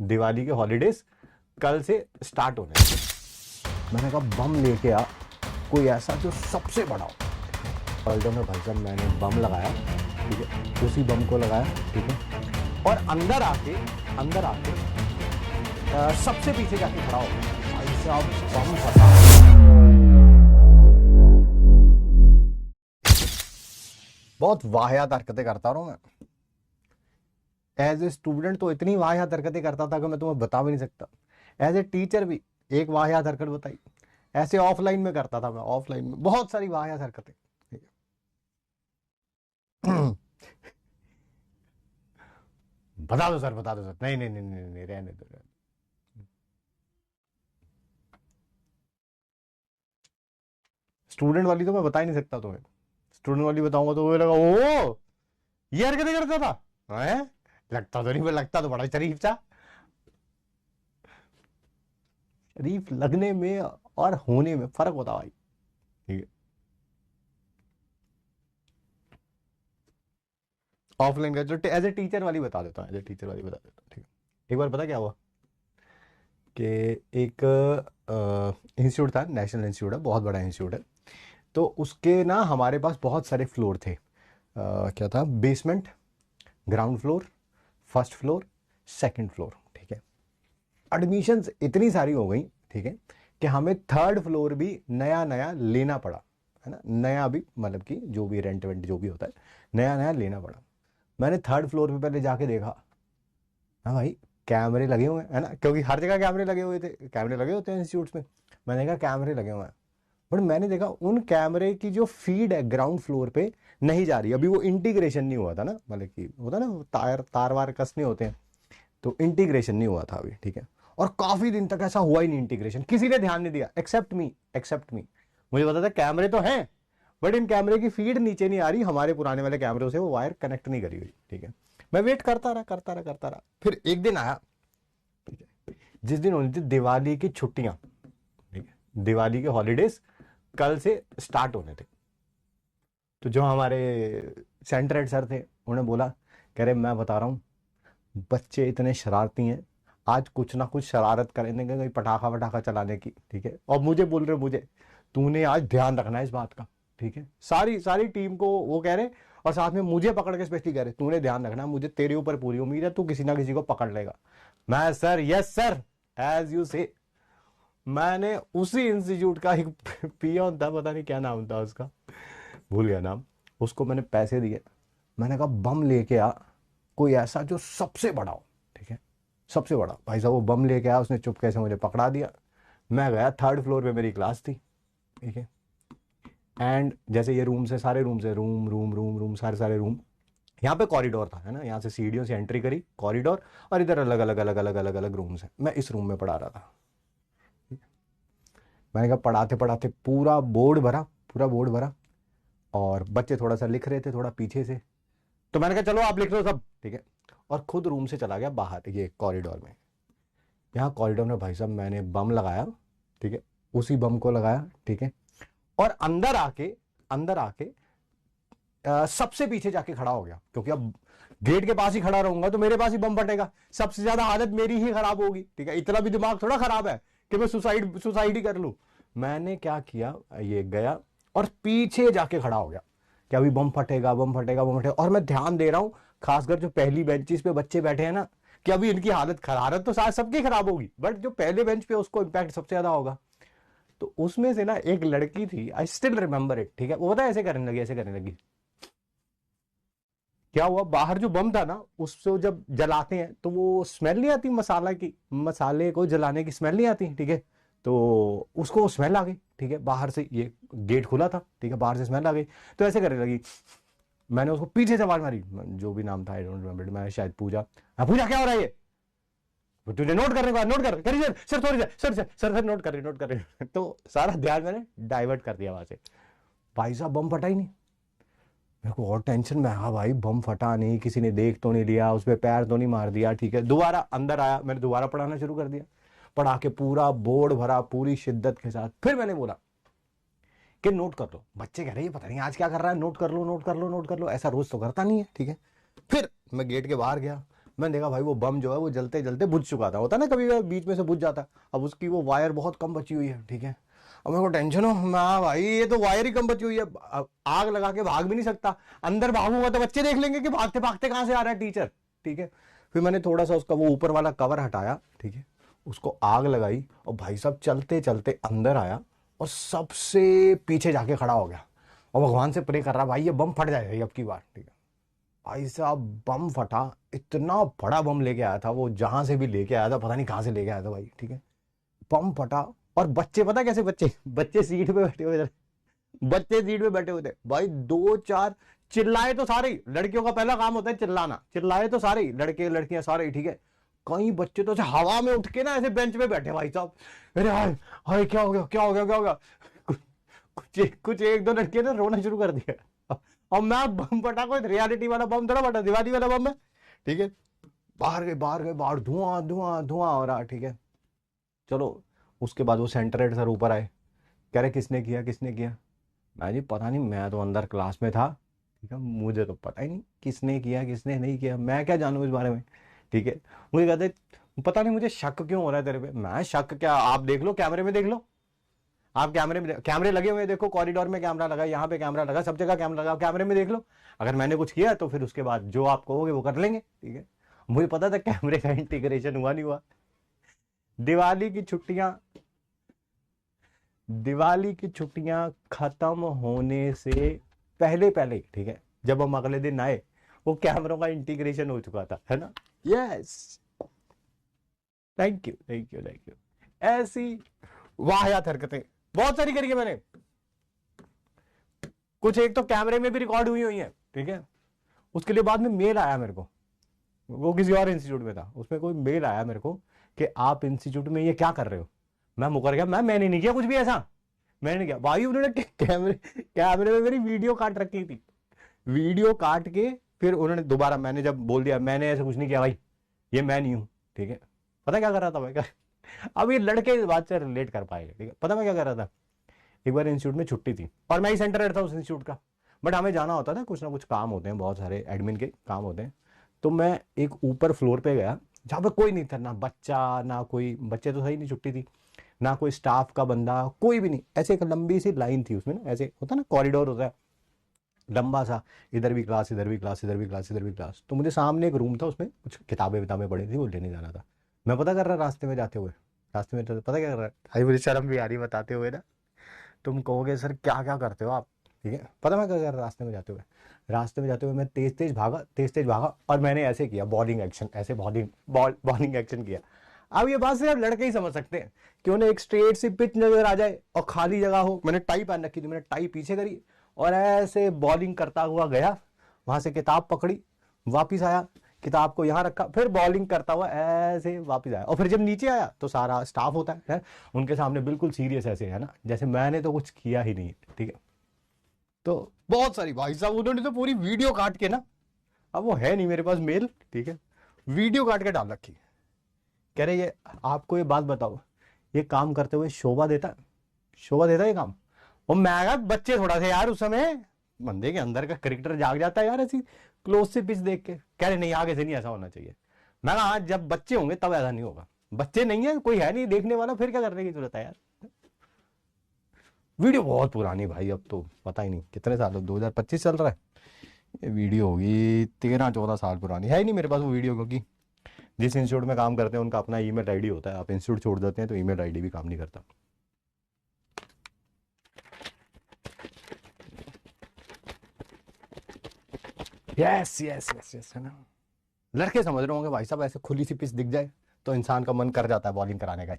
दिवाली के हॉलीडेज कल से स्टार्ट होने हैं। मैंने कहा बम लेके आ, कोई ऐसा जो सबसे बड़ा हो। पलटन में भाई साहब मैंने बम लगाया, ठीक है, उसी बम को लगाया, ठीक है, और अंदर आके सबसे पीछे जाके खड़ा हो गया। भाई साहब बम फटा। बहुत वाहियात हरकतें करता रहा हूं मैं। एज ए स्टूडेंट तो इतनी वाहियात हरकतें करता था कि मैं तुम्हें बता भी नहीं सकता। एज ए टीचर भी एक वाहियात हरकत बताई। ऐसे ऑफलाइन में करता था मैं, ऑफलाइन में बहुत सारी वाहियात हरकतें। बता दो सर, बता दो सर। नहीं नहीं नहीं नहीं, नहीं रहने दो, रहने दो। स्टूडेंट वाली तो मैं बता ही नहीं सकता तुम्हें। स्टूडेंट वाली बताऊंगा तो वो लगा ओ ये हरकतें करता था है? लगता तो नहीं, पर लगता तो बड़ा शरीफ था। शरीफ लगने में और होने में फर्क होता भाई, ठीक है। ऑफलाइन का जो एज ए टीचर वाली बता देता हूँ, एज ए टीचर वाली बता देता हूँ, ठीक है। एक बार पता क्या हुआ कि एक इंस्टीट्यूट था, नेशनल इंस्टीट्यूट है, बहुत बड़ा इंस्टीट्यूट है। तो उसके ना हमारे पास बहुत सारे फ्लोर थे। क्या था, basement, ground floor, first floor, second floor, ठीक है। एडमिशन्स इतनी सारी हो गई, ठीक है, कि हमें थर्ड फ्लोर भी नया नया लेना पड़ा, है ना। नया भी मतलब कि जो भी रेंट वेंट जो भी होता है, नया नया लेना पड़ा। मैंने थर्ड फ्लोर पे पहले जाके देखा, हाँ भाई कैमरे लगे हुए हैं, है ना, क्योंकि हर जगह कैमरे लगे हुए थे, कैमरे लगे होते हैं इंस्टीट्यूट्स में। मैंने कहा कैमरे लगे हुए हैं, बट मैंने देखा उन कैमरे की जो फीड है ग्राउंड फ्लोर पे नहीं जा रही। अभी वो इंटीग्रेशन नहीं हुआ था ना, मतलब कि होता ना तार वार कसने होते हैं, तो इंटीग्रेशन नहीं हुआ था अभी, ठीक है। और काफी दिन तक ऐसा हुआ ही नहीं इंटीग्रेशन, किसी ने ध्यान नहीं दिया एक्सेप्ट मी। मुझे पता था कैमरे तो हैं, बट इन कैमरे की फीड नीचे नहीं आ रही, हमारे पुराने वाले कैमरों से वो वायर कनेक्ट नहीं करी हुई, ठीक है। मैं वेट करता रहा। फिर एक दिन आया, ठीक है, जिस दिन होनी थी दिवाली की छुट्टियां, ठीक है, दिवाली के हॉलीडेज कल से स्टार्ट होने थे। तो जो हमारे सेंटर हेड सर थे उन्होंने बोला, कह रहे मैं बता रहा हूँ बच्चे इतने शरारती हैं, आज कुछ ना कुछ शरारत करेंगे, कहीं पटाखा वटाखा चलाने की, ठीक है। और मुझे बोल रहे, मुझे तूने आज ध्यान रखना है इस बात का, ठीक है। सारी सारी टीम को वो कह रहे, और साथ में मुझे पकड़ के स्पेशली कह रहे तूने ध्यान रखना, मुझे तेरे ऊपर पूरी उम्मीद है, तू किसी ना किसी को पकड़ लेगा। मैं sir yes sir, as you say. मैंने उसी इंस्टीट्यूट का एक पियोन था, पता नहीं क्या नाम था उसका, भूल गया नाम, उसको मैंने पैसे दिए। मैंने कहा बम लेके आ, कोई ऐसा जो सबसे बड़ा हो, ठीक है, सबसे बड़ा। भाई साहब वो बम लेके आया, उसने चुपके से मुझे पकड़ा दिया। मैं गया, थर्ड फ्लोर पे मेरी क्लास थी, ठीक है। एंड जैसे ये रूम से, सारे रूम से, रूम रूम रूम रूम सारे सारे रूम, यहाँ पे कॉरिडोर था, है ना, यहाँ से सीढ़ियों से एंट्री करी, कॉरिडोर, और इधर अलग अलग अलग अलग अलग अलग रूम्स है। मैं इस रूम में पढ़ा रहा था। मैंने कहा पढ़ाते पढ़ाते पूरा बोर्ड भरा, और बच्चे थोड़ा सा लिख रहे थे थोड़ा पीछे से, तो मैंने कहा चलो आप लिख लो सब, ठीक है। और खुद रूम से चला गया बाहर, ये कॉरिडोर में। यहाँ कॉरिडोर में भाई साहब मैंने बम लगाया, ठीक है, उसी बम को लगाया, ठीक है, और अंदर आके सबसे पीछे जाके खड़ा हो गया, क्योंकि अब गेट के पास ही खड़ा रहूंगा तो मेरे पास ही बम फटेगा, सबसे ज्यादा हालत मेरी ही खराब होगी, ठीक है। इतना भी दिमाग थोड़ा खराब है कि मैं सुसाइड ही कर लूं। मैंने क्या किया, ये गया और पीछे जाके खड़ा हो गया कि अभी बम फटेगा, बम फटेगा, बम फटेगा। और मैं ध्यान दे रहा हूं, खासकर जो पहली बेंचेस पे बच्चे बैठे हैं ना, कि अभी इनकी हालत तो शायद सबकी खराब होगी, बट जो पहले बेंच पे उसको इंपैक्ट सबसे ज्यादा होगा। तो उसमें से ना एक लड़की थी, आई स्टिल रिमेंबर इट, ठीक है। वो पता है ऐसे करने लगी, ऐसे करने लगी। क्या हुआ, बाहर जो बम था ना, उसको जब जलाते हैं तो वो स्मेल नहीं आती मसाला की, मसाले को जलाने की स्मेल नहीं आती, ठीक है। तो उसको स्मेल आ गई, ठीक है, बाहर से, ये गेट खुला था, ठीक है, बाहर से स्मेल आ गई। तो ऐसे करने लगी। मैंने उसको पीछे से आवाज मारी, जो भी नाम था आई डोंट रिमेंबर, मैं शायद पूजा, हाँ पूजा क्या हो रहा है ये, तुझे नोट करने का, नोट कर करिए सर, सॉरी सर नोट कर रहे तो सारा ध्यान मैंने डाइवर्ट कर दिया वहां से। भाई साहब बम फटा ही नहीं। मेरे को और टेंशन में, हाँ भाई बम फटा नहीं, किसी ने देख तो नहीं लिया, उस पर पैर तो नहीं मार दिया, ठीक है। दोबारा अंदर आया, मैंने दोबारा पढ़ाना शुरू कर दिया, पढ़ा के पूरा बोर्ड भरा पूरी शिद्दत के साथ। फिर मैंने बोला कि नोट कर लो। बच्चे कह रहे हैं पता नहीं आज क्या कर रहा है, नोट कर लो, ऐसा रोज तो करता नहीं है, ठीक है। फिर मैं गेट के बाहर गया, मैंने देखा भाई वो बम जो है वो जलते जलते बुझ चुका था, होता ना कभी कभी बीच में से बुझ जाता है। अब उसकी वो वायर बहुत कम बची हुई है, ठीक है। अब मेरे को टेंशन हो, मैं भाई ये तो वायर ही कम बची हुई है, अब आग लगा के भाग भी नहीं सकता, अंदर भागूंगा तो बच्चे देख लेंगे कि भागते भागते कहां से आ रहा है टीचर, ठीक है। फिर मैंने थोड़ा सा उसका वो ऊपर वाला कवर हटाया, ठीक है, उसको आग लगाई और भाई साहब चलते चलते अंदर आया और सबसे पीछे जाके खड़ा हो गया और भगवान से प्रे कर रहा भाई ये बम फट जाएगा अब की बार, ठीक है। भाई साहब बम फटा, इतना बड़ा बम लेके आया था वो, जहां से भी लेके आया था, पता नहीं कहां से लेके आया था भाई, ठीक है। बम फटा और बच्चे, पता कैसे बच्चे, बच्चे सीट पे बैठे हुए थे, बच्चे सीट पे बैठे हुए थे भाई, दो चार चिल्लाए तो सारे ही, लड़कियों का पहला काम होता है चिल्लाना, चिल्लाए तो सारे ही, लड़के लड़कियां सारे ही, ठीक है। कई बच्चे तो ऐसे हवा में उठ के ना ऐसे बेंच पे बैठे भाई साहब, अरे हाय हाय क्या हो गया क्या हो गया क्या हो गया, कुछ एक दो लड़कियों ने रोना शुरू कर दिया। और मैं बम फटा, कोई रियलिटी वाला बम थोड़ा फटा, दिवाली वाला बम है, ठीक है। बाहर धुआं धुआं धुआं हो रहा, ठीक है। चलो उसके बाद वो सेंटर हेड सर ऊपर आए, कह रहे किसने किया किसने किया। मैं जी पता नहीं, मैं तो अंदर क्लास में था, ठीक है, मुझे तो पता ही नहीं किसने किया किसने नहीं किया, मैं क्या जानूं इस बारे में, ठीक है। मुझे कहते पता नहीं मुझे शक क्यों हो रहा है तेरे पे, मैं शक क्या, आप देख लो कैमरे में देख लो, आप कैमरे लगे हुए देखो, कॉरिडोर में कैमरा लगा, यहाँ पे कैमरा लगा, सब जगह कैमरा लगा, कैमरे में देख लो। अगर मैंने कुछ किया तो फिर उसके बाद जो आप कहोगे वो कर लेंगे, ठीक है। मुझे पता था कैमरे का इंटीग्रेशन हुआ नहीं हुआ। दिवाली की छुट्टियां दिवाली की छुट्टियां खत्म होने से पहले पहले, ठीक है, जब हम अगले दिन आए वो कैमरों का इंटीग्रेशन हो चुका था, है ना। Yes, thank you thank you thank you. ऐसी वाहियात हरकतें बहुत सारी करी है मैंने, कुछ एक तो कैमरे में भी रिकॉर्ड हुई है, ठीक है। उसके लिए बाद में मेल आया मेरे को, वो किसी और इंस्टीट्यूट में था, उसमें कोई मेल आया मेरे को कि आप इंस्टीट्यूट में ये क्या कर रहे हो। मैं मुकर गया, मैंने नहीं किया कुछ भी ऐसा, मैंने नहीं किया भाई। उन्होंने कैमरे में मेरी वीडियो काट रखी थी, वीडियो काट के फिर उन्होंने दोबारा, मैंने जब बोल दिया मैंने ऐसा कुछ नहीं किया भाई, ये मैं नहीं हूं, ठीक है। पता क्या कर रहा था भाई, अब ये लड़के इस बात से रिलेट कर पाएगा, ठीक है। पता मैं क्या कर रहा था, एक बार इंस्टीट्यूट में छुट्टी थी और मैं ही सेंटर हेड था उस इंस्टीट्यूट का, बट हमें जाना होता था, कुछ ना कुछ काम होते हैं, बहुत सारे एडमिन के काम होते हैं। तो मैं एक ऊपर फ्लोर पे गया जहाँ पे कोई नहीं था, ना बच्चा ना कोई, बच्चे तो सही नहीं, छुट्टी थी, ना कोई स्टाफ का बंदा, कोई भी नहीं। ऐसे एक लंबी सी लाइन थी उसमें ना, ऐसे होता ना कॉरिडोर होता है लंबा सा, इधर भी क्लास इधर भी क्लास इधर भी क्लास इधर भी क्लास। तो मुझे सामने एक रूम था, उसमें कुछ किताबें विताबें पड़ी थी, वो लेने जाना था। मैं पता कर रहा रास्ते में जाते हुए, रास्ते में तो पता क्या कर रहा है भाई, मुझे शर्म भी आ रही बताते हुए ना, तुम कहोगे सर क्या क्या करते हो आप, ठीक है। पता मैं क्या कर रहा, रास्ते में जाते हुए मैं तेज तेज भागा और मैंने ऐसे किया बॉलिंग एक्शन, ऐसे बॉलिंग एक्शन किया। अब ये बात सिर्फ लड़के ही समझ सकते हैं कि उन्हें एक स्ट्रेट सी पिच नजर आ जाए और खाली जगह हो। मैंने टाई पहन रखी थी, मैंने टाई पीछे करी और ऐसे बॉलिंग करता हुआ गया, वहां से किताब पकड़ी, वापिस आया, किताब को यहाँ रखा, फिर बॉलिंग करता हुआ ऐसे वापस आया। और फिर जब नीचे आया तो सारा स्टाफ होता है उनके सामने बिल्कुल सीरियस ऐसे, है ना, जैसे मैंने तो कुछ किया ही नहीं है, ठीक है। तो बहुत सारी भाई साहब उन्होंने तो पूरी वीडियो काट के ना, अब वो है नहीं मेरे पास मेल, ठीक है, वीडियो काट के डाल रखी। कह रहे ये आपको ये बात बताओ, ये काम करते हुए शोभा देता ये काम। और मैं बच्चे थोड़ा सा यार, उस समय बंदे के अंदर का क्रिकेटर जाग जाता है यार, ऐसी क्लोज से पिच देख के। कह रहे नहीं आगे से नहीं ऐसा होना चाहिए। मैं कहा आज जब बच्चे होंगे तब ऐसा नहीं होगा, बच्चे नहीं है, कोई है नहीं देखने वाला, फिर क्या करने की जरूरत है यार। वीडियो बहुत पुरानी भाई, अब तो पता ही नहीं कितने साल, 2025 चल रहा है, ये वीडियो होगी 13-14 साल पुरानी, है ही नहीं मेरे पास वो वीडियो, क्योंकि जिस इंस्टीट्यूट में काम करते हैं उनका अपना ईमेल आईडी होता है, आप इंस्टीट्यूट छोड़ देते हैं तो ईमेल आईडी भी काम नहीं करता। यस यस यस यस, है ना। लड़के समझ रहे होंगे भाई साहब, ऐसे खुली सी पिच दिख जाए तो इंसान का मन कर जाता है बॉलिंग कराने का।